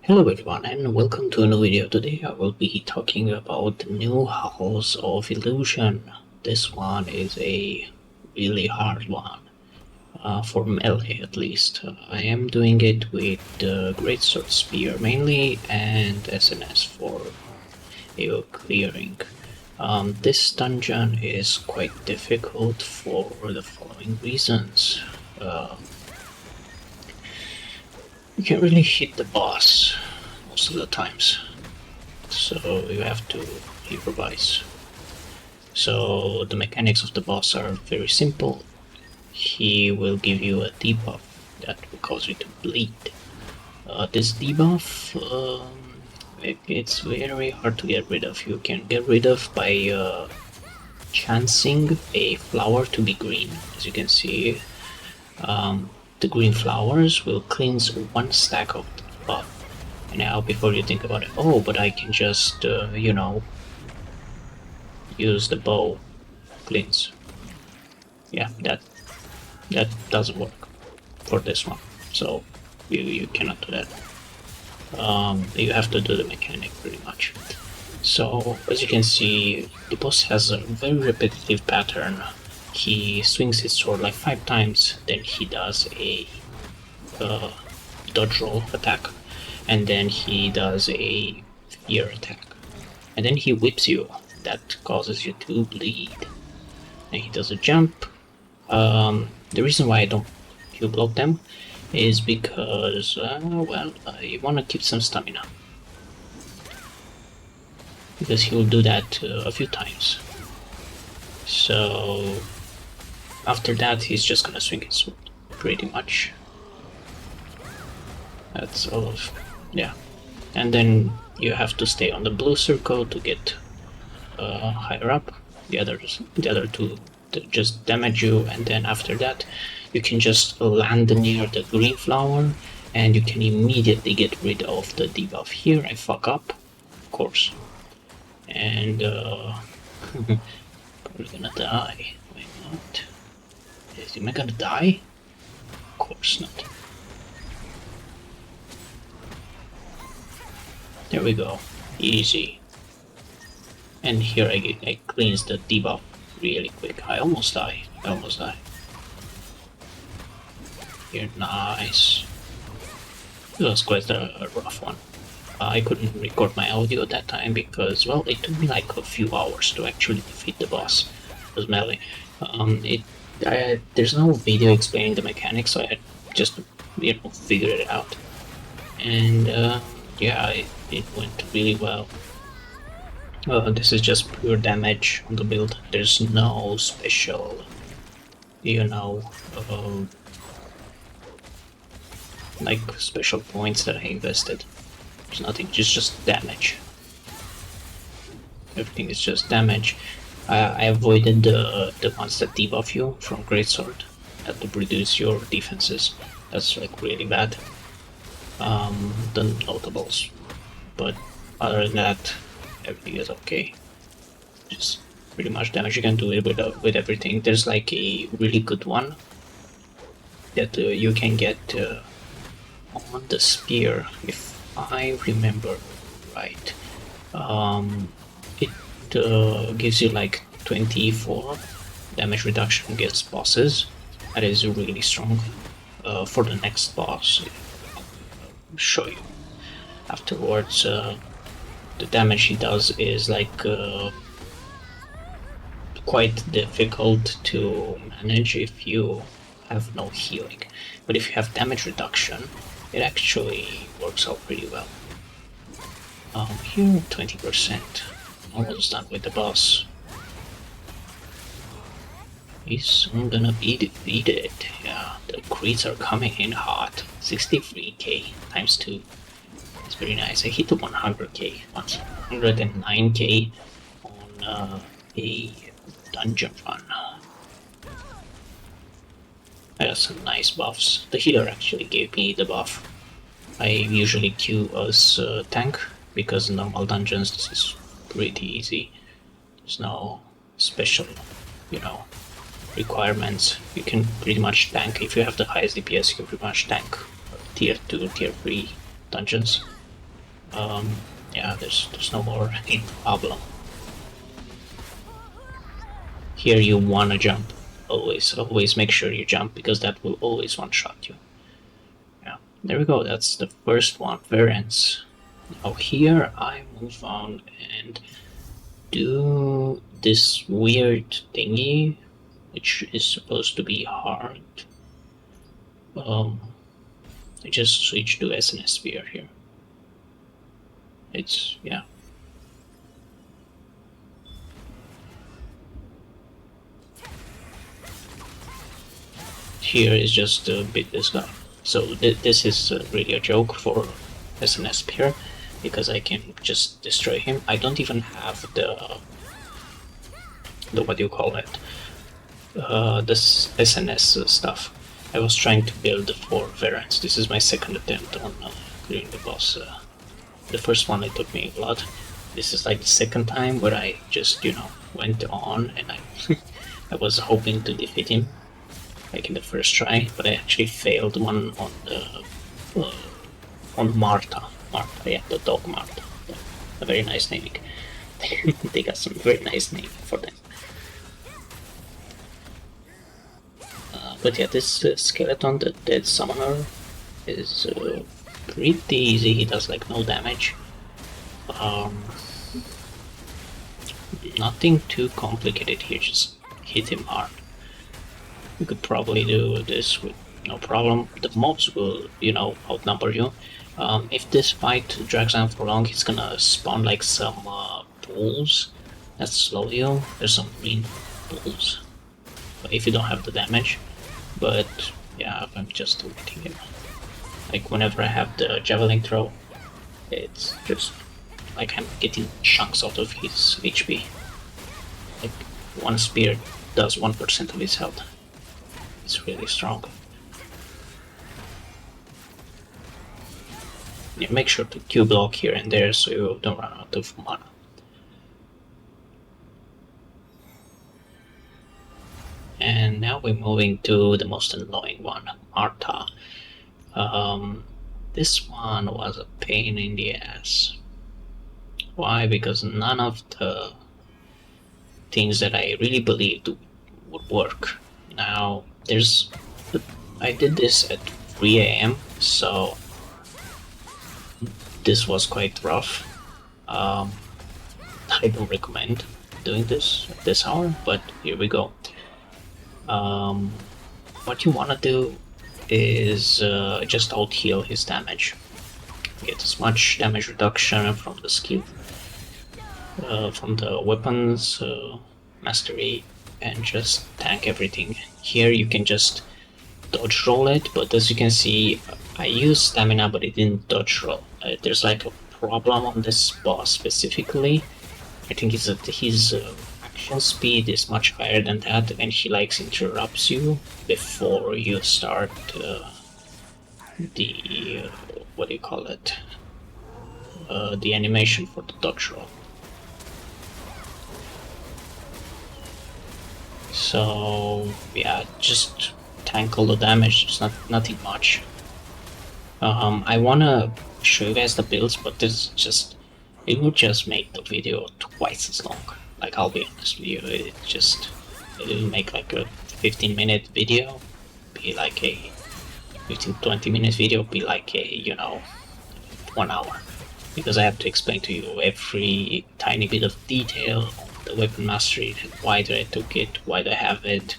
Hello everyone and welcome to a new video. Today I will be talking about the new House of Illusion. This one is a really hard one, for melee at least. I am doing it with Greatsword Spear mainly and SNS for AO clearing. This dungeon is quite difficult for the following reasons. You can't really hit the boss most of the times, so you have to improvise. So the mechanics of the boss are very simple. He will give you a debuff that will cause you to bleed. This debuff, it's very hard to get rid of. You can get rid of by chancing a flower to be green. As you can see, the green flowers will cleanse one stack of the buff. And now, before you think about it, oh, but I can just, use the bow cleanse. Yeah, that doesn't work for this one. So you cannot do that. You have to do the mechanic pretty much. So as you can see, the boss has a very repetitive pattern. He swings his sword like 5 times, then he does a dodge roll attack, and then he does a fear attack, and then he whips you. That causes you to bleed. And he does a jump. The reason why I don't Q block them is because, you want to keep some stamina. Because he will do that a few times. So after that, he's just gonna swing his sword, pretty much. That's all of, yeah. And then you have to stay on the blue circle to get higher up. The other two just damage you, and then after that, you can just land near the green flower, and you can immediately get rid of the debuff. Here I fuck up, of course, and probably gonna die. Why not? Am I gonna die? Of course not. There we go. Easy. And here I cleanse the debuff really quick. I almost die. Here, nice. It was quite a rough one. I couldn't record my audio at that time because, well, it took me like a few hours to actually defeat the boss. It was melee. There's no video explaining the mechanics, so I had just, figured it out. And yeah, it went really well. This is just pure damage on the build. There's no special, like special points that I invested. There's nothing, just damage. Everything is just damage. I avoided the ones that debuff you from Greatsword, that to reduce your defenses. That's like really bad. The notables, but other than that, everything is okay. Just pretty much damage. You can do it with everything. There's like a really good one that you can get on the spear, if I remember right. It gives you like 24 damage reduction against bosses. That is really strong. For the next boss, I'll show you afterwards. The damage he does is like quite difficult to manage if you have no healing, but if you have damage reduction, it actually works out pretty well. Here 20%, almost done with the boss. He's soon gonna be defeated. Yeah, the crits are coming in hot. 63k times 2. It's very nice. I hit the 100k once, 109k on a dungeon run. I got some nice buffs. The healer actually gave me the buff. I usually queue as tank because in normal dungeons this is pretty easy. There's no special, requirements. You can pretty much tank. If you have the highest DPS, you can pretty much tank tier 2, tier 3 dungeons. Yeah, there's no more hit problem. Here you wanna jump. Always make sure you jump, because that will always one-shot you. Yeah, there we go, that's the first one, Verence. Now here I move on and do this weird thingy, which is supposed to be hard. I just switch to SNS sphere here. It's, yeah. Here is just to beat this guy. So this is really a joke for SNS sphere, because I can just destroy him. I don't even have the what do you call it? This SNS stuff. I was trying to build for Verence. This is my second attempt on clearing the boss. The first one it took me a lot. This is like the second time where I just, you know, went on and I I was hoping to defeat him, like in the first try, but I actually failed one on Marta. Marta, yeah, the dog Marta. A very nice naming. They got some very nice naming for them. But yeah, this skeleton, the dead summoner, is pretty easy. He does like no damage. Nothing too complicated here, just hit him hard. You could probably do this with no problem. The mobs will, you know, outnumber you. If this fight drags on for long, it's gonna spawn like some pools that slow you. There's some green pools, but if you don't have the damage. But yeah, I'm just waiting him. Like whenever I have the javelin throw, it's just like I'm getting chunks out of his HP. Like one spear does 1% of his health. It's really strong. Yeah, make sure to Q block here and there so you don't run out of mana. And now we're moving to the most annoying one, Marta. This one was a pain in the ass. Why? Because none of the things that I really believed would work. Now, I did this at 3 AM, so this was quite rough. I don't recommend doing this at this hour, but here we go. What you want to do is just out heal his damage. Get as much damage reduction from the skill, from the weapons mastery, and just tank everything. Here you can just dodge roll it, but as you can see, I used stamina, but it didn't dodge roll. There's like a problem on this boss specifically. I think it's that his action speed is much higher than that, and he like interrupts you before you start the what do you call it? The animation for the dodge roll. So yeah, just tank all the damage. It's nothing much. I wanna show you guys the builds, but it would just make the video twice as long. Like, I'll be honest with you, it'll make like a 15-minute video, be like a 15-20 minute video, be like a, you know, 1 hour. Because I have to explain to you every tiny bit of detail on the weapon mastery, why did I took it, why do I have it.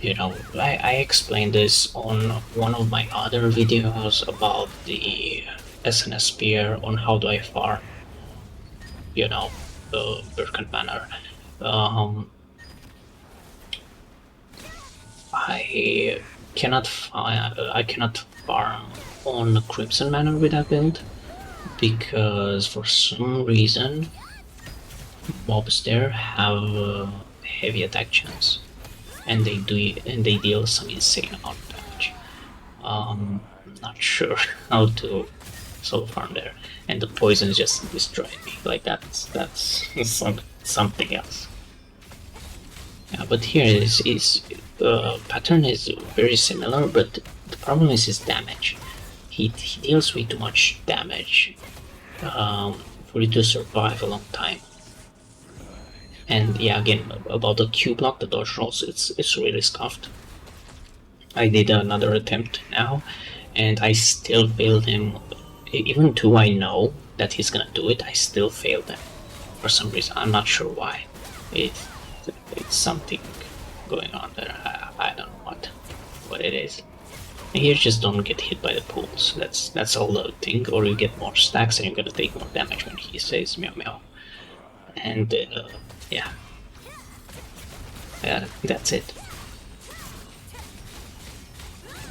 You know, I explained this on one of my other videos about the SNS spear, on how do I farm, you know, the Birken Manor. I cannot farm on Crimson Manor with that build, because for some reason mobs there have heavy attack chance, and they deal some insane amount of damage. I'm not sure how to solo farm there, and the poison just destroyed me. Like that's something else. Yeah, but here is pattern is very similar, but the problem is his damage. he deals way too much damage for you to survive a long time. And yeah, again, about the Q block, the dodge rolls, it's really scuffed. I did another attempt now, and I still failed him. Even though I know that he's gonna do it, I still failed him. For some reason, I'm not sure why. It's something going on there. I don't know what it is. And here, just don't get hit by the pools. That's all the thing. Or you get more stacks and you're gonna take more damage when he says meow meow. And yeah, that's it.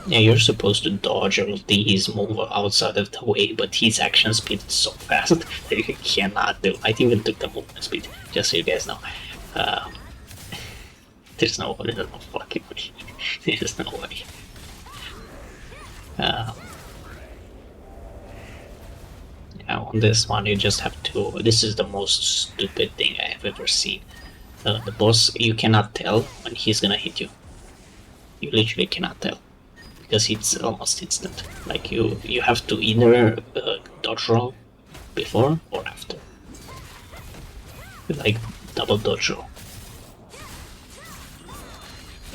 Yeah, you're supposed to dodge all these, move outside of the way, but his action speed is so fast that you cannot do. I even took the movement speed, just so you guys know. There's no fucking way. There's no way. Yeah, on this one, you just have to. This is the most stupid thing I have ever seen. The boss, you cannot tell when he's gonna hit you. You literally cannot tell. Because it's almost instant. Like you have to either dodge roll before or after. Like double dodge roll.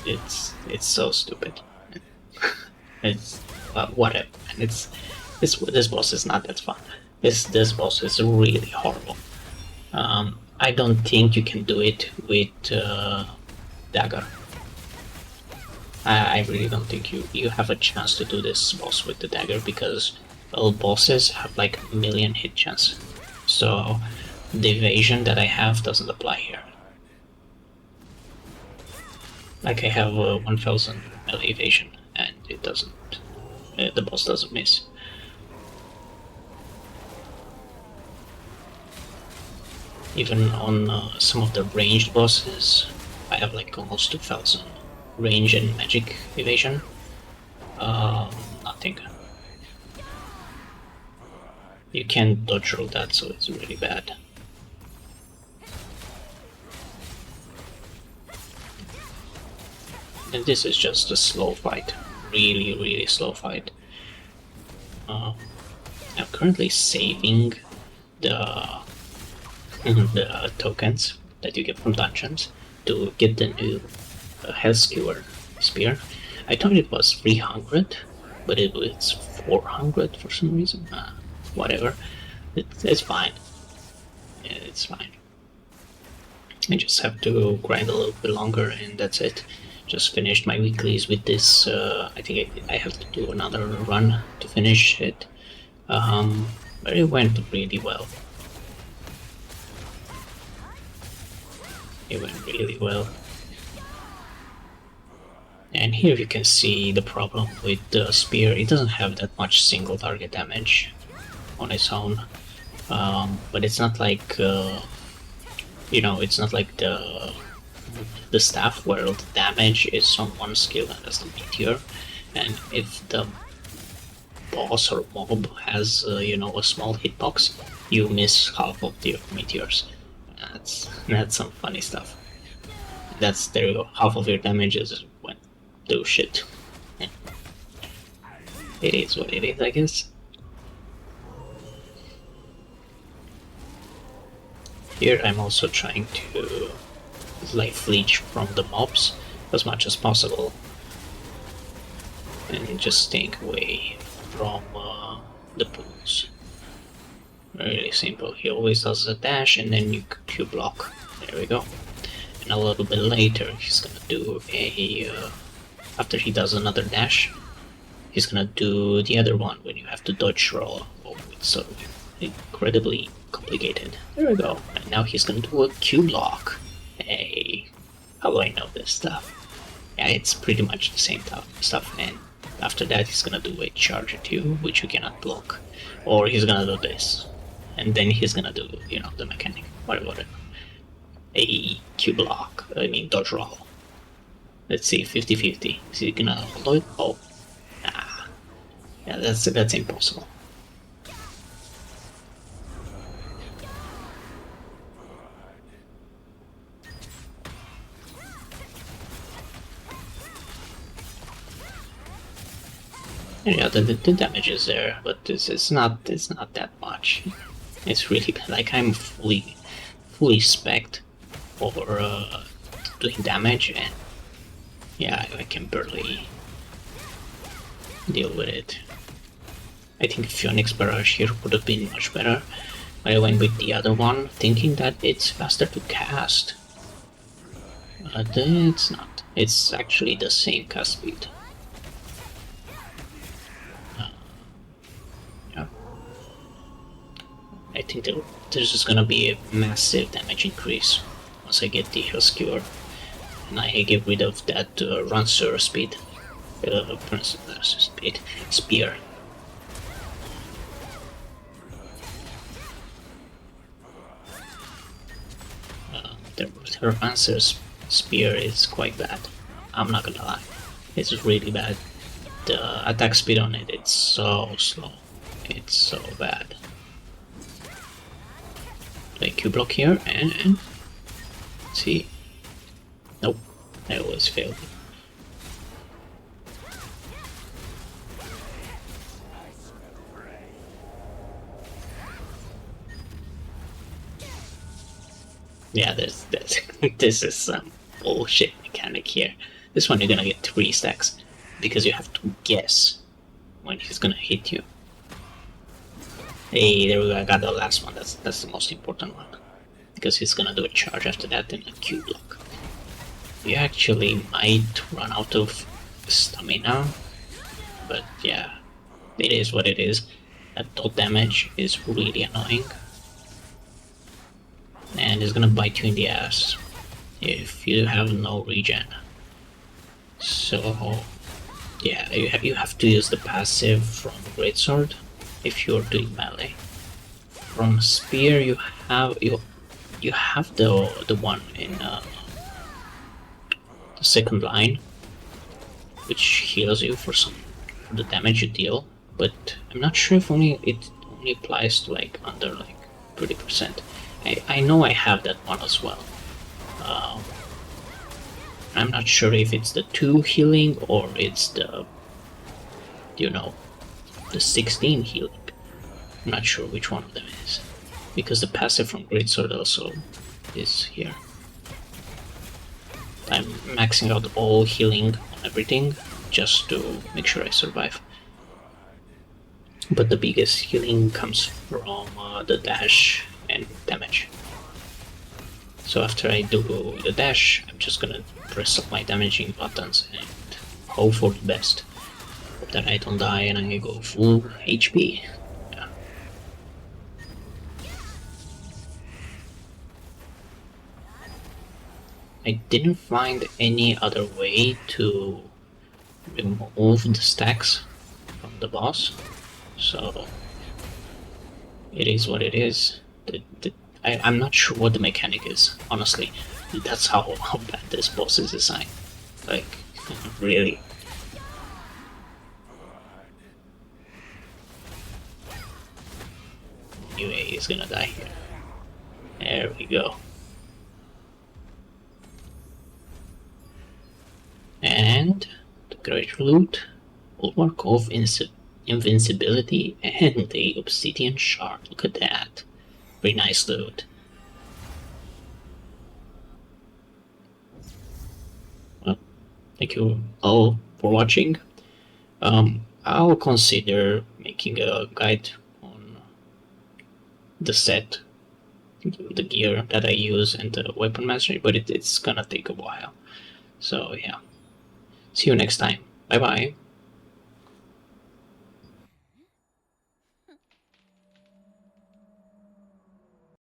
It's so stupid. It's whatever. And this boss is not that fun. This boss is really horrible. I don't think you can do it with dagger. I really don't think you have a chance to do this boss with the dagger, because all bosses have like a million hit chance. So the evasion that I have doesn't apply here. Like I have 1000 melee evasion and it doesn't, the boss doesn't miss. Even on some of the ranged bosses, I have like almost 2000 range and magic evasion. Nothing. You can't dodge roll that, so it's really bad. And this is just a slow fight. Really slow fight. I'm currentently saving the the tokens that you get from dungeons to get the new health skewer spear. I thought it was 300, but it's 400 for some reason. Whatever. It's fine. Yeah, it's fine. I just have to grind a little bit longer and that's it. Just finished my weeklies with this. I think I have to do another run to finish it. But it went really well. It went really well. And here you can see the problem with the spear. It doesn't have that much single target damage on its own. But it's not like, you know, it's not like the staff where the damage is on one skill and that's the meteor. And if the boss or mob has, you know, a small hitbox, you miss half of the meteors. That's some funny stuff. There you go. Half of your damage is when do shit. It is what it is, I guess. Here I'm also trying to life leech from the mobs as much as possible and just staying away from the pools. Really simple. He always does a dash and then you Q block. There we go. And a little bit later he's gonna do a after he does another dash, he's gonna do the other one when you have to dodge roll. Oh, it's so incredibly complicated. There we go. And now he's gonna do a Q block. Hey, how do I know this stuff? Yeah, it's pretty much the same stuff. And after that he's gonna do a charge at you, which you cannot block. Or he's gonna do this. And then he's gonna do, you know, the mechanic. Whatever. A Q block. I mean dodge roll. Let's see, 50-50. Is he gonna hold it? Oh. Nah. Yeah, that's impossible. Yeah, the damage is there, but it's not that much. It's really like I'm fully spec'd for doing damage, and yeah, I can barely deal with it. I think Phoenix Barrage here would have been much better, but I went with the other one, thinking that it's faster to cast. But it's not. It's actually the same cast speed. Yeah. I think there's just gonna be a massive damage increase once I get the heal skewer, and I get rid of that Rancer speed. Spear. Her Rancer's spear is quite bad. I'm not gonna lie. It's really bad. The attack speed on it, it's so slow. It's so bad. Like Q block here and see. Nope. I always failed. Yeah, this is some bullshit mechanic here. This one you're gonna get 3 stacks because you have to guess when he's gonna hit you. Hey, there we go. I got the last one. That's the most important one because he's gonna do a charge after that and a Q block. You actually might run out of stamina, but yeah, it is what it is. That dot damage is really annoying. And it's gonna bite you in the ass if you have no regen. So yeah, you have to use the passive from Greatsword if you're doing melee. From Spear you have the one in the second line, which heals you for the damage you deal. But I'm not sure if it only applies to like under like 30%. I know I have that one as well. I'm not sure if it's the 2 healing or it's the, the 16 healing. I'm not sure which one of them is. Because the passive from Greatsword also is here. I'm maxing out all healing on everything just to make sure I survive. But the biggest healing comes from the dash and damage. So after I do the dash, I'm just gonna press up my damaging buttons and hope for the best. Hope that I don't die and I go full HP. Yeah. I didn't find any other way to remove the stacks from the boss, so it is what it is. I'm not sure what the mechanic is, honestly. That's how bad this boss is designed. Like, really. Anyway, he's gonna die here. There we go. And the great loot, Bulwark of Invincibility, and the Obsidian Shard. Look at that. Pretty nice loot. Well, thank you all for watching. I'll consider making a guide on the set, the gear that I use, and the weapon mastery, but it's gonna take a while. So yeah. See you next time. Bye bye.